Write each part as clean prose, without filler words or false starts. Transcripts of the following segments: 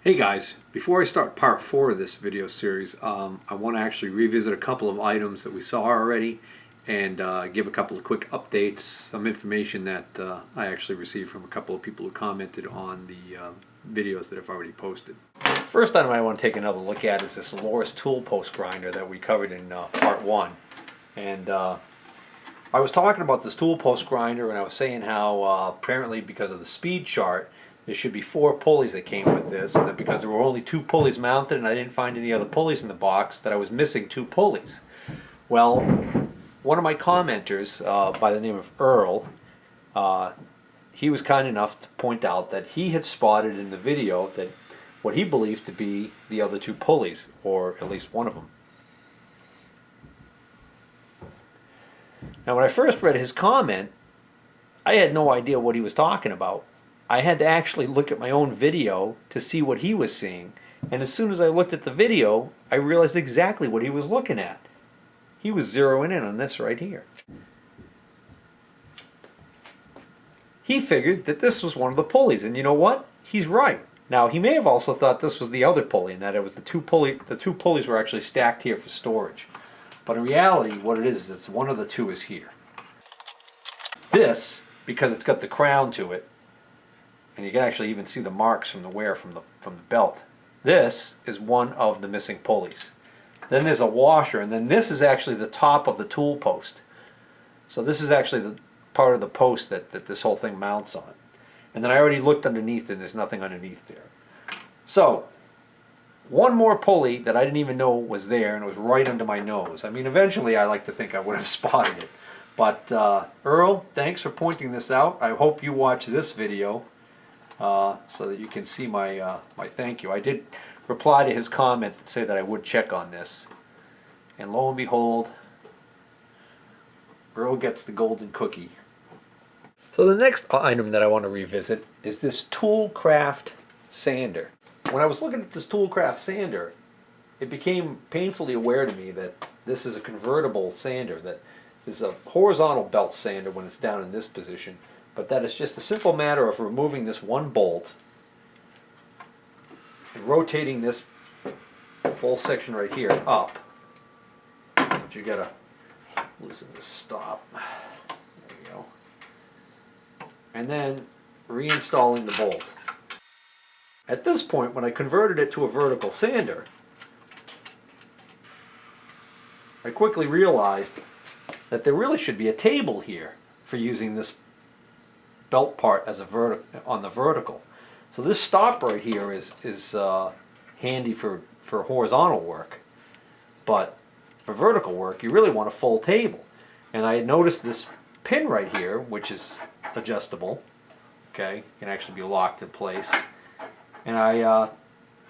Hey guys, before I start part 4 of this video series, I want to actually revisit a couple of items that we saw already and give a couple of quick updates, some information that I actually received from a couple of people who commented on the videos that I've already posted. First item I want to take another look at is this Loris tool post grinder that we covered in part 1. And I was talking about this tool post grinder, and I was saying how apparently because of the speed chart there should be 4 pulleys that came with this, and that because there were only 2 pulleys mounted and I didn't find any other pulleys in the box, that I was missing 2 pulleys. Well, one of my commenters by the name of Earl, he was kind enough to point out that he had spotted in the video that what he believed to be the other 2 pulleys, or at least one of them. Now when I first read his comment, I had no idea what he was talking about. I had to actually look at my own video to see what he was seeing, and as soon as I looked at the video, I realized exactly what he was looking at. He was zeroing in on this right here. He figured that this was one of the pulleys, and you know what? He's right. Now he may have also thought this was the other pulley, and that it was the two pulleys were actually stacked here for storage. But in reality, what it is one of the 2 is here. This, because it's got the crown to it, and you can actually even see the marks from the wear from the belt. This is one of the missing pulleys. Then there's a washer, and then this is actually the top of the tool post. So this is actually the part of the post that this whole thing mounts on. And then I already looked underneath, and there's nothing underneath there. So one more pulley that I didn't even know was there, and it was right under my nose. I mean, eventually I like to think I would have spotted it. But Earl, thanks for pointing this out. I hope you watch this video so that you can see my thank you. I did reply to his comment and say that I would check on this, and lo and behold, Earl gets the golden cookie. So the next item that I want to revisit is this Toolcraft sander. When I was looking at this Toolcraft sander, it became painfully aware to me that this is a convertible sander, that is a horizontal belt sander when it's down in this position, but that it's just a simple matter of removing this one bolt and rotating this whole section right here up. But you gotta loosen this stop. There you go. And then reinstalling the bolt. At this point, when I converted it to a vertical sander, I quickly realized that there really should be a table here for using this belt part as a on the vertical. So this stop right here is handy for horizontal work, but for vertical work you really want a full table. And I had noticed this pin right here, which is adjustable, okay, can actually be locked in place, and I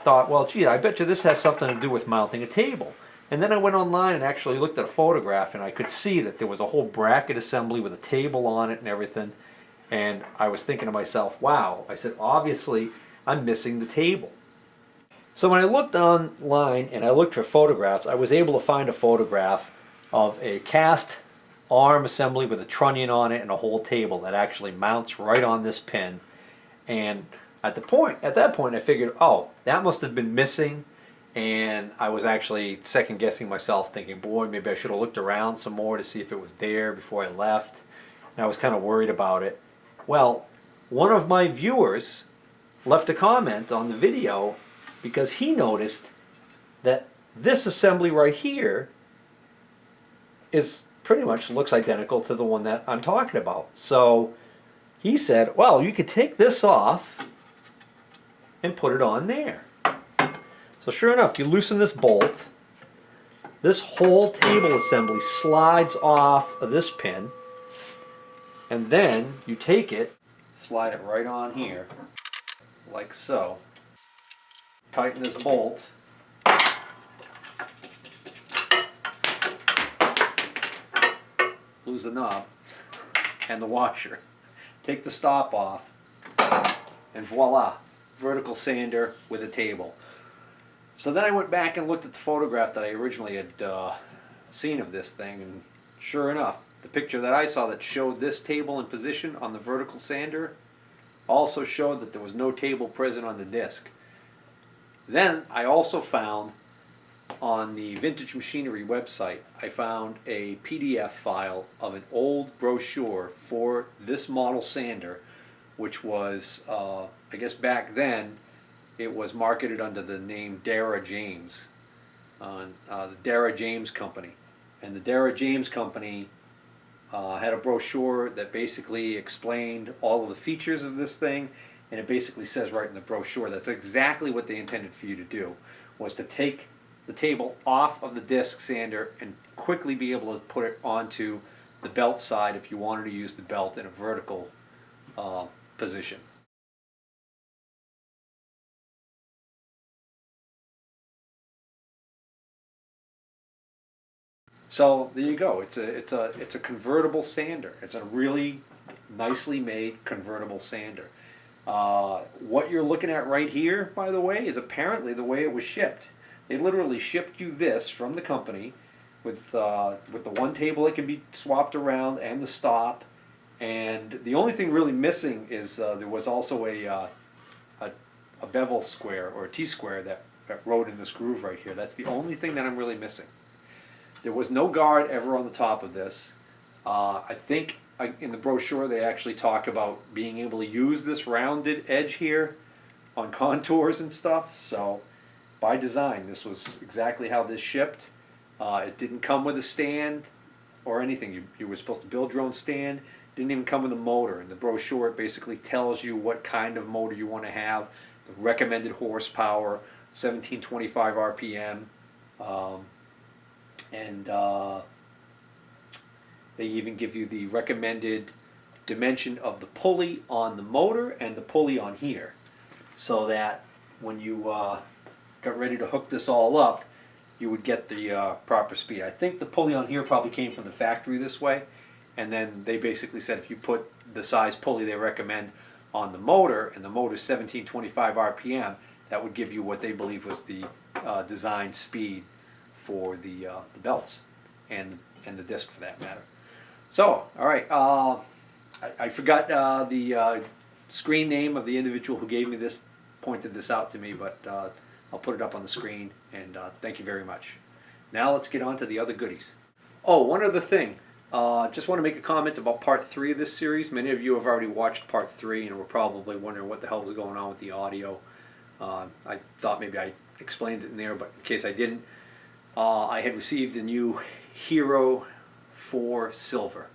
thought, well gee, I bet you this has something to do with mounting a table. And then I went online and actually looked at a photograph, and I could see that there was a whole bracket assembly with a table on it and everything. And I was thinking to myself, wow, I said, obviously I'm missing the table. So when I looked online and I looked for photographs, I was able to find a photograph of a cast arm assembly with a trunnion on it and a whole table that actually mounts right on this pin. And at that point I figured, oh, that must have been missing. And I was actually second guessing myself, thinking, boy, maybe I should have looked around some more to see if it was there before I left. And I was kind of worried about it. Well, one of my viewers left a comment on the video because he noticed that this assembly right here is pretty much looks identical to the one that I'm talking about. So he said, well, you could take this off and put it on there. So sure enough, you loosen this bolt, this whole table assembly slides off of this pin, and then you take it, slide it right on here, like so. Tighten this bolt. Lose the knob and the washer. Take the stop off, and voila, vertical sander with a table. So then I went back and looked at the photograph that I originally had seen of this thing, and sure enough, the picture that I saw that showed this table in position on the vertical sander also showed that there was no table present on the disc. Then I also found on the Vintage Machinery website, I found a PDF file of an old brochure for this model sander, which was, I guess back then, it was marketed under the name Dara James, the Dara James Company. And the Dara James Company had a brochure that basically explained all of the features of this thing, and it basically says right in the brochure that's exactly what they intended for you to do, was to take the table off of the disc sander and quickly be able to put it onto the belt side if you wanted to use the belt in a vertical position. So there you go. It's a convertible sander. It's a really nicely made convertible sander. What you're looking at right here, by the way, is apparently the way it was shipped. They literally shipped you this from the company with the one table that can be swapped around and the stop. And the only thing really missing is there was also a bevel square or a T-square that rode in this groove right here. That's the only thing that I'm really missing. There was no guard ever on the top of this. I think in the brochure they actually talk about being able to use this rounded edge here on contours and stuff. So by design, this was exactly how this shipped. It didn't come with a stand or anything. You were supposed to build your own stand. Didn't even come with a motor. In the brochure, it basically tells you what kind of motor you want to have, the recommended horsepower, 1725 RPM, and they even give you the recommended dimension of the pulley on the motor and the pulley on here, so that when you got ready to hook this all up, you would get the proper speed. I think the pulley on here probably came from the factory this way, and then they basically said if you put the size pulley they recommend on the motor, and the motor's 1725 RPM, that would give you what they believe was the design speed for the belts and the disc for that matter. So, all right, I forgot the screen name of the individual who gave me this, pointed this out to me, but I'll put it up on the screen, and thank you very much. Now let's get on to the other goodies. Oh, one other thing. Just want to make a comment about part 3 of this series. Many of you have already watched part 3 and were probably wondering what the hell was going on with the audio. I thought maybe I explained it in there, but in case I didn't, I had received a new Hero 4 Silver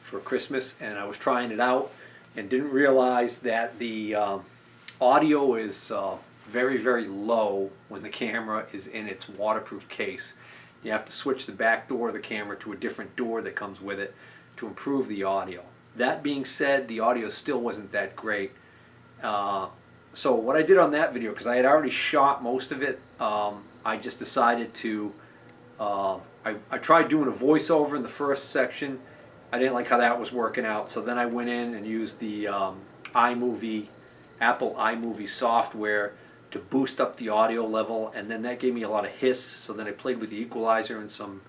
for Christmas, and I was trying it out and didn't realize that the audio is very, very low when the camera is in its waterproof case. You have to switch the back door of the camera to a different door that comes with it to improve the audio. That being said, the audio still wasn't that great. So what I did on that video, because I had already shot most of it, I just decided to, I tried doing a voiceover in the first section. I didn't like how that was working out, so then I went in and used the iMovie, Apple iMovie software to boost up the audio level, and then that gave me a lot of hiss, so then I played with the equalizer and some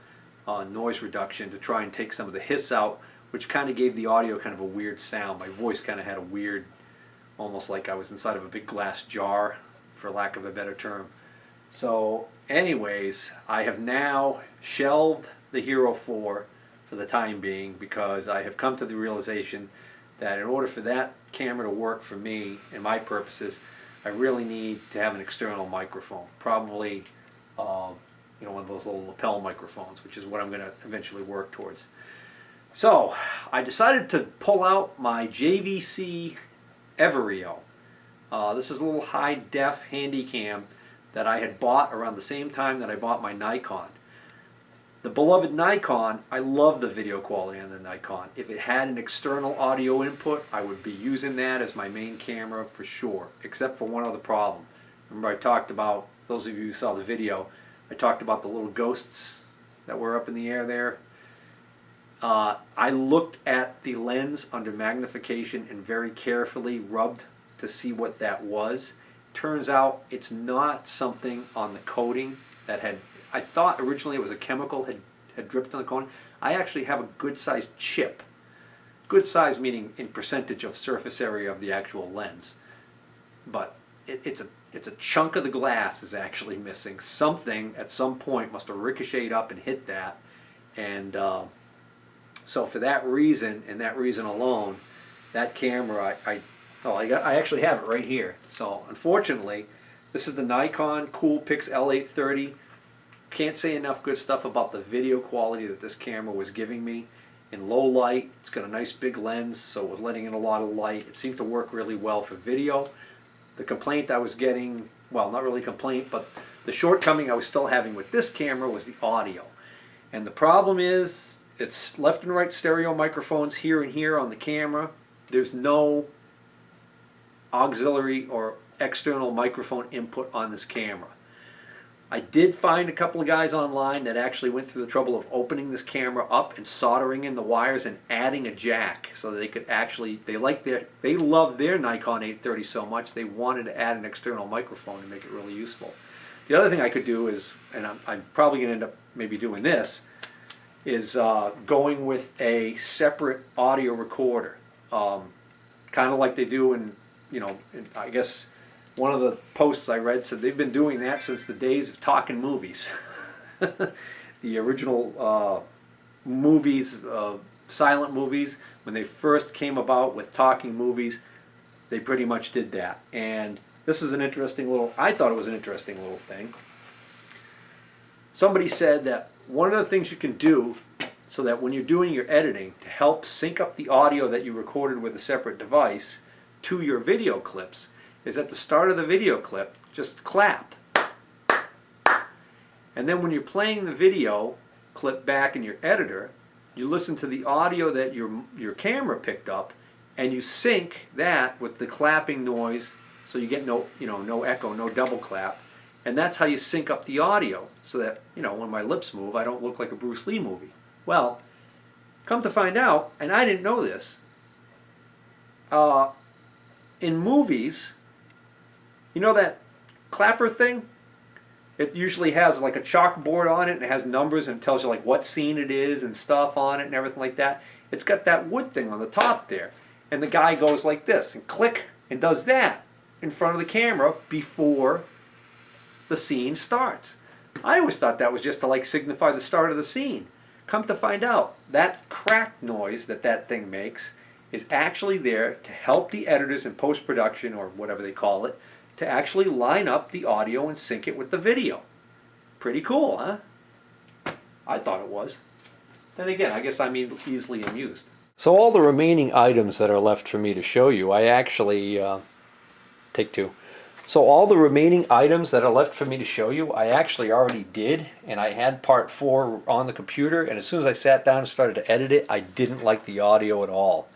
noise reduction to try and take some of the hiss out, which kind of gave the audio kind of a weird sound. My voice kind of had a weird, almost like I was inside of a big glass jar, for lack of a better term. So anyways, I have now shelved the Hero 4 for the time being, because I have come to the realization that in order for that camera to work for me and my purposes, I really need to have an external microphone, probably you know, one of those little lapel microphones, which is what I'm going to eventually work towards. So I decided to pull out my JVC Everio. This is a little high-def handy cam that I had bought around the same time that I bought my Nikon. The beloved Nikon, I love the video quality on the Nikon. If it had an external audio input, I would be using that as my main camera for sure, except for one other problem. Remember I talked about, those of you who saw the video, I talked about the little ghosts that were up in the air there. I looked at the lens under magnification and very carefully rubbed to see what that was. Turns out it's not something on the coating that had, I thought originally it was a chemical had dripped on the coating. I actually have a good sized chip. Good size meaning in percentage of surface area of the actual lens. But it's it's a chunk of the glass is actually missing. Something at some point must have ricocheted up and hit that, and so for that reason and that reason alone, that camera I actually have it right here. So unfortunately, this is the Nikon Coolpix L830. Can't say enough good stuff about the video quality that this camera was giving me. In low light, it's got a nice big lens, so it was letting in a lot of light. It seemed to work really well for video. The complaint I was getting, well, not really a complaint, but the shortcoming I was still having with this camera was the audio. And the problem is, it's left and right stereo microphones here and here on the camera. There's no auxiliary or external microphone input on this camera. I did find a couple of guys online that actually went through the trouble of opening this camera up and soldering in the wires and adding a jack so that they could actually, they love their Nikon 830 so much they wanted to add an external microphone to make it really useful. The other thing I could do is, and I'm probably going to end up maybe doing this, is going with a separate audio recorder, kind of like they do in, I guess one of the posts I read said they've been doing that since the days of talking movies. The original movies, silent movies, when they first came about with talking movies, they pretty much did that. And this is an interesting little, I thought it was an interesting little thing. Somebody said that one of the things you can do so that when you're doing your editing to help sync up the audio that you recorded with a separate device to your video clips is at the start of the video clip, just clap. And then when you're playing the video clip back in your editor, you listen to the audio that your camera picked up and you sync that with the clapping noise so you get no echo, no double clap. And that's how you sync up the audio so that, when my lips move, I don't look like a Bruce Lee movie. Well, come to find out, and I didn't know this, in movies, that clapper thing? It usually has like a chalkboard on it and it has numbers and it tells you like what scene it is and stuff on it and everything like that. It's got that wood thing on the top there. And the guy goes like this and click and does that in front of the camera before the scene starts. I always thought that was just to like signify the start of the scene. Come to find out, that crack noise that thing makes is actually there to help the editors in post-production or whatever they call it to actually line up the audio and sync it with the video. Pretty cool, huh? I thought it was. Then again, I guess I'm easily amused. So all the remaining items that are left for me to show you, I actually, take two. So all the remaining items that are left for me to show you, I actually already did, and I had part 4 on the computer, and as soon as I sat down and started to edit it, I didn't like the audio at all.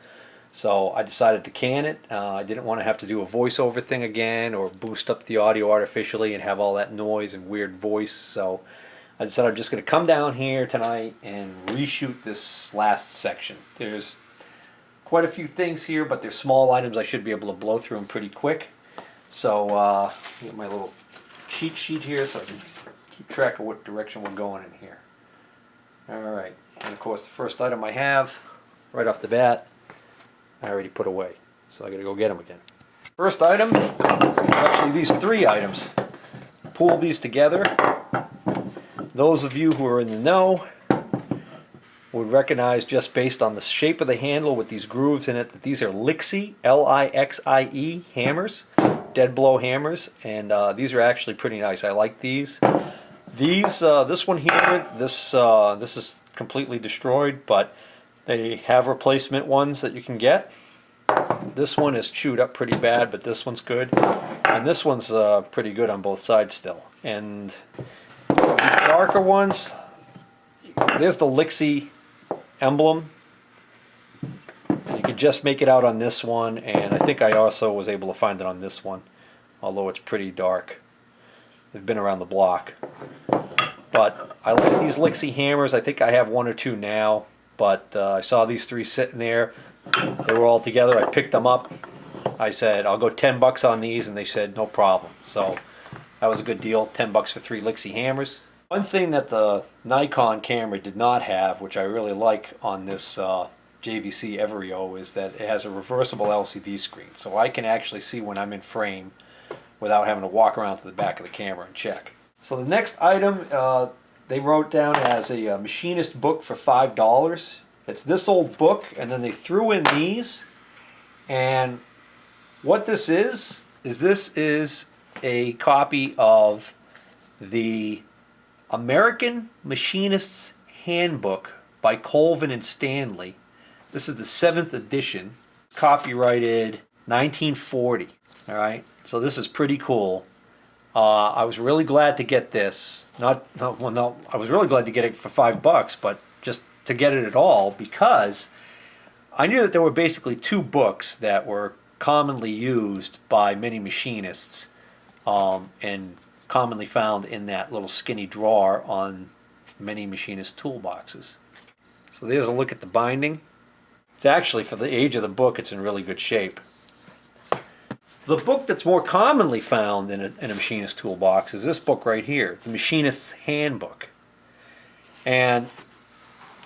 So I decided to can it. I didn't want to have to do a voiceover thing again or boost up the audio artificially and have all that noise and weird voice. So I decided I'm just going to come down here tonight and reshoot this last section. There's quite a few things here, but they're small items. I should be able to blow through them pretty quick. So get my little cheat sheet here so I can keep track of what direction we're going in here. Alright, and of course the first item I have, right off the bat, I already put away, so I gotta go get them again. First item, actually these 3 items. Pull these together. Those of you who are in the know would recognize just based on the shape of the handle with these grooves in it that these are Lixie, L-I-X-I-E hammers, dead blow hammers, and these are actually pretty nice. I like these. These, this one here, this is completely destroyed, but they have replacement ones that you can get. This one is chewed up pretty bad, but this one's good. And this one's pretty good on both sides still. And these darker ones, there's the Lixie emblem. And you can just make it out on this one, and I think I also was able to find it on this one, although it's pretty dark. They've been around the block. But I like these Lixie hammers. I think I have 1 or 2 now. But I saw these 3 sitting there. They were all together. I picked them up. I said, I'll go $10 on these, and they said, no problem. So that was a good deal, $10 for 3 Lixie hammers. One thing that the Nikon camera did not have, which I really like on this JVC Everio, is that it has a reversible LCD screen. So I can actually see when I'm in frame without having to walk around to the back of the camera and check. So the next item they wrote down as a machinist book for $5. It's this old book, and then they threw in these. And what this is this is a copy of the American Machinist's Handbook by Colvin and Stanley. This is the 7th edition, copyrighted 1940. All right, so this is pretty cool. I was really glad to get this. I was really glad to get it for $5, but just to get it at all, because I knew that there were basically two books that were commonly used by many machinists, and commonly found in that little skinny drawer on many machinist toolboxes. So there's a look at the binding. It's actually, for the age of the book, it's in really good shape. The book that's more commonly found in a machinist toolbox is this book right here, the Machinist's Handbook. And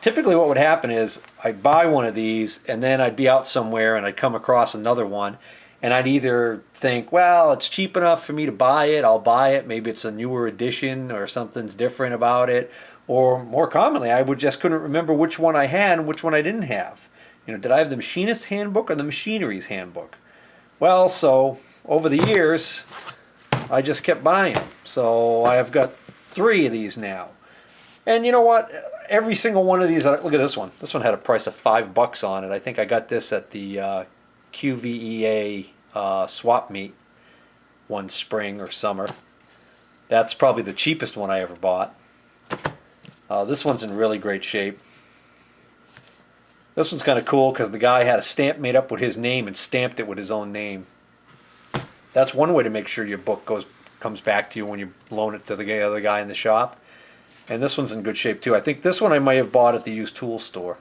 typically what would happen is I'd buy one of these, and then I'd be out somewhere and I'd come across another one, and I'd either think, well, it's cheap enough for me to buy it, I'll buy it, maybe it's a newer edition or something's different about it, or more commonly I just couldn't remember which one I had and which one I didn't have. Did I have the Machinist's Handbook or the Machinery's Handbook? Well, so over the years I just kept buying them. So I have got 3 of these now. And you know what? Every single one of these, look at this one. This one had a price of $5 on it. I think I got this at the QVEA swap meet one spring or summer. That's probably the cheapest one I ever bought. This one's in really great shape. This one's kind of cool because the guy had a stamp made up with his name and stamped it with his own name. That's one way to make sure your book comes back to you when you loan it to the other guy in the shop. And this one's in good shape too. I think this one I might have bought at the used tool store.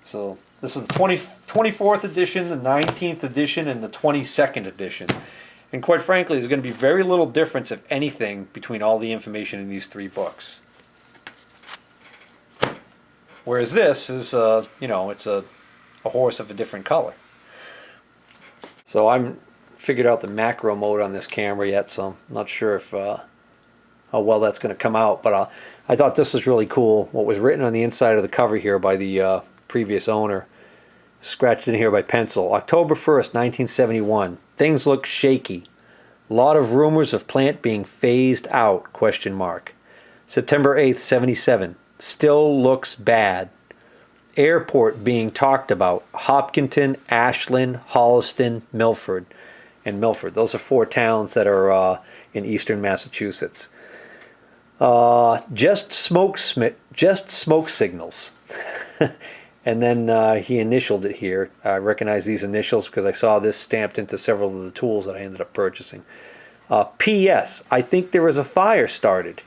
So this is the 24th edition, the 19th edition, and the 22nd edition. And quite frankly, there's going to be very little difference, if anything, between all the information in these 3 books. Whereas this is, it's a horse of a different color. So I haven't figured out the macro mode on this camera yet, so I'm not sure if how well that's going to come out. But I thought this was really cool. What was written on the inside of the cover here by the previous owner, scratched in here by pencil. October 1st, 1971. Things look shaky. Lot of rumors of plant being phased out, ? September 8th, 77. Still looks bad. Airport being talked about. Hopkinton, Ashland, Holliston, Milford. And Milford. Those are 4 towns that are in eastern Massachusetts. Just smoke signals. And then he initialed it here. I recognize these initials because I saw this stamped into several of the tools that I ended up purchasing. P.S. I think there was a fire started.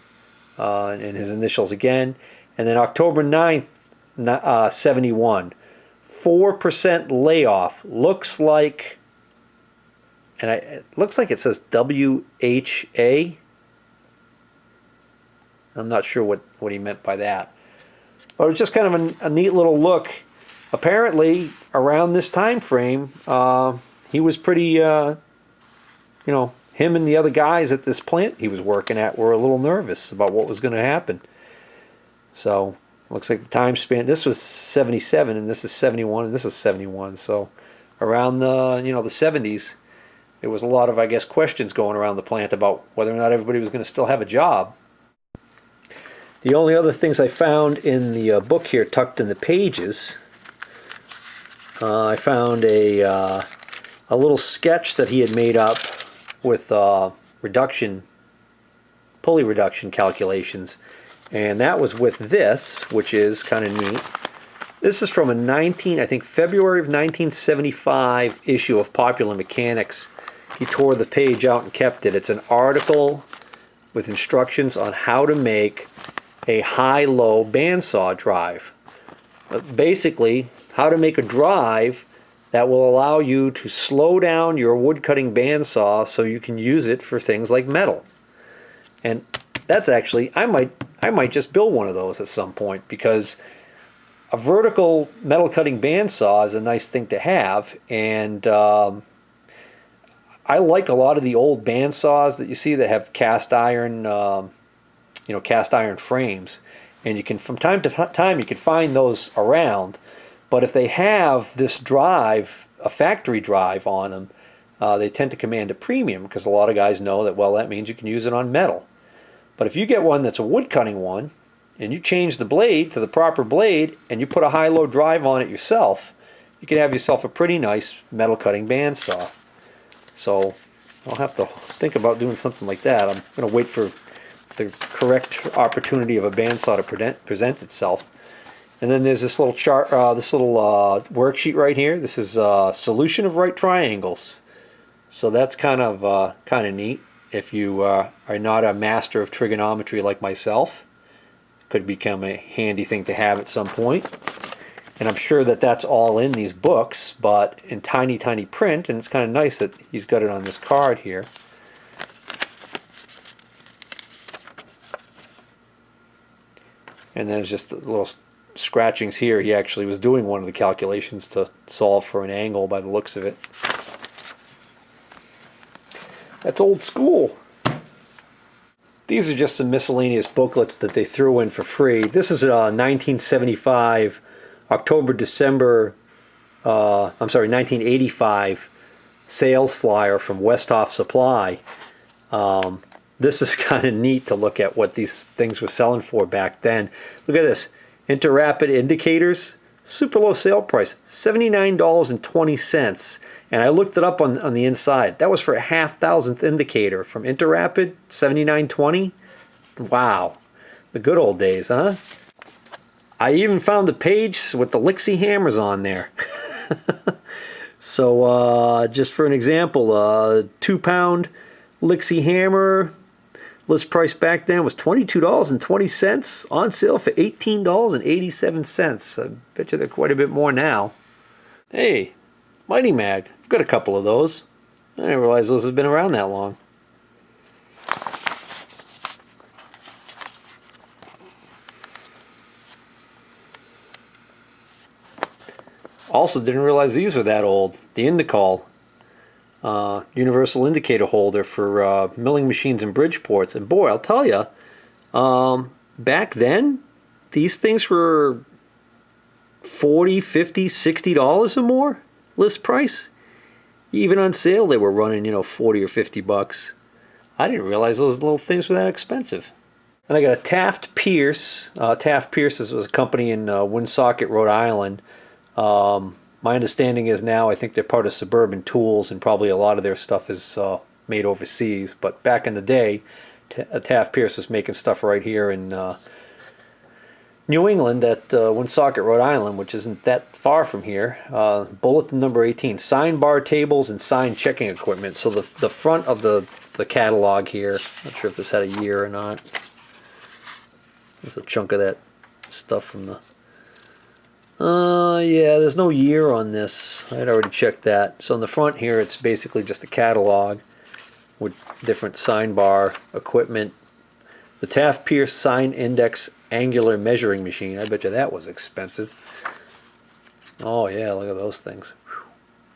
And his initials again. And then October 9th, 71. 4% layoff. Looks like, it looks like it says WHA. I'm not sure what he meant by that. But it was just kind of a neat little look. Apparently, around this time frame, he was pretty, him and the other guys at this plant he was working at were a little nervous about what was going to happen. So, looks like the time span, this was 77, and this is 71, and this is 71. So, around the 70s, there was a lot of, I guess, questions going around the plant about whether or not everybody was going to still have a job. The only other things I found in the book here, tucked in the pages, I found a little sketch that he had made up with pulley reduction calculations, and that was with this, which is kind of neat. This is from I think February of 1975 issue of Popular Mechanics. He tore the page out and kept it. It's an article with instructions on how to make a high-low bandsaw drive. Basically, how to make a drive that will allow you to slow down your wood-cutting bandsaw so you can use it for things like metal. And that's actually, I might just build one of those at some point, because a vertical metal-cutting bandsaw is a nice thing to have, and I like a lot of the old bandsaws that you see that have cast iron, cast iron frames, and you can, from time to time, you can find those around. But if they have this drive, a factory drive on them, they tend to command a premium because a lot of guys know that, well, that means you can use it on metal. But if you get one that's a wood cutting one, and you change the blade to the proper blade, and you put a high-low drive on it yourself, you can have yourself a pretty nice metal cutting bandsaw. So I'll have to think about doing something like that. I'm going to wait for the correct opportunity of a bandsaw to present itself. And then there's this little chart, this little worksheet right here. This is a solution of right triangles. So that's kind of neat. If you are not a master of trigonometry like myself, could become a handy thing to have at some point. And I'm sure that that's all in these books, but in tiny, tiny print, and it's kind of nice that he's got it on this card here. And then there's just the little scratchings here. He actually was doing one of the calculations to solve for an angle by the looks of it. That's old school. These are just some miscellaneous booklets that they threw in for free. This is a 1975 October-December, 1985 sales flyer from Westhoff Supply. This is kind of neat to look at what these things were selling for back then. Look at this. Inter-Rapid indicators, super low sale price, $79.20. And I looked it up on the inside. That was for a half-thousandth indicator from Inter-Rapid, $79.20. Wow. The good old days, huh? I even found a page with the Lixie hammers on there. So just for an example, a 2-pound Lixie hammer, list price back then was $22.20, on sale for $18.87. I bet you they're quite a bit more now. Hey, Mighty Mag, I've got a couple of those. I didn't realize those had been around that long. Also didn't realize these were that old. The Indicol, universal indicator holder for milling machines and Bridgeports. And boy, I'll tell you, back then, these things were $40, $50, $60 or more list price. Even on sale, they were running, $40 or $50. I didn't realize those little things were that expensive. And I got a Taft Pierce. Taft Pierce was a company in Woonsocket, Rhode Island. My understanding is now I think they're part of Suburban Tools, and probably a lot of their stuff is made overseas. But back in the day, Taft Pierce was making stuff right here in New England at Woonsocket, Rhode Island, which isn't that far from here. Bulletin number 18, sign bar tables and sign checking equipment. So the front of the catalog here, not sure if this had a year or not. There's a chunk of that stuff from the... yeah, there's no year on this. I'd already checked that. So in the front here, it's basically just a catalog with different sign bar equipment. The Taft Pierce Sign Index Angular Measuring Machine. I bet you that was expensive. Oh yeah, look at those things. Whew.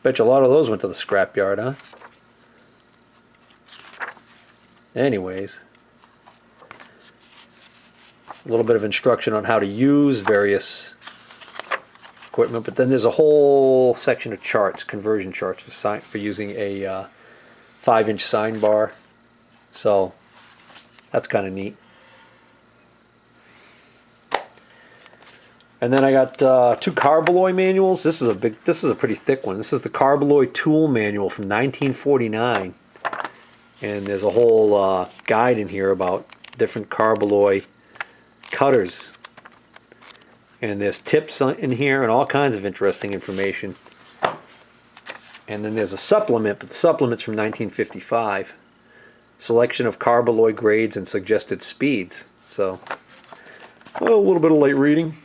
Bet you a lot of those went to the scrapyard, huh? Anyways, a little bit of instruction on how to use various equipment, but then there's a whole section of charts, conversion charts for using a 5-inch sign bar. So that's kind of neat. And then I got 2 Carbaloy manuals. This is a pretty thick one. This is the Carbaloy Tool Manual from 1949, and there's a whole guide in here about different Carbaloy cutters. And there's tips in here and all kinds of interesting information. And then there's a supplement, but the supplement's from 1955. Selection of Carbaloy grades and suggested speeds. So, a little bit of light reading.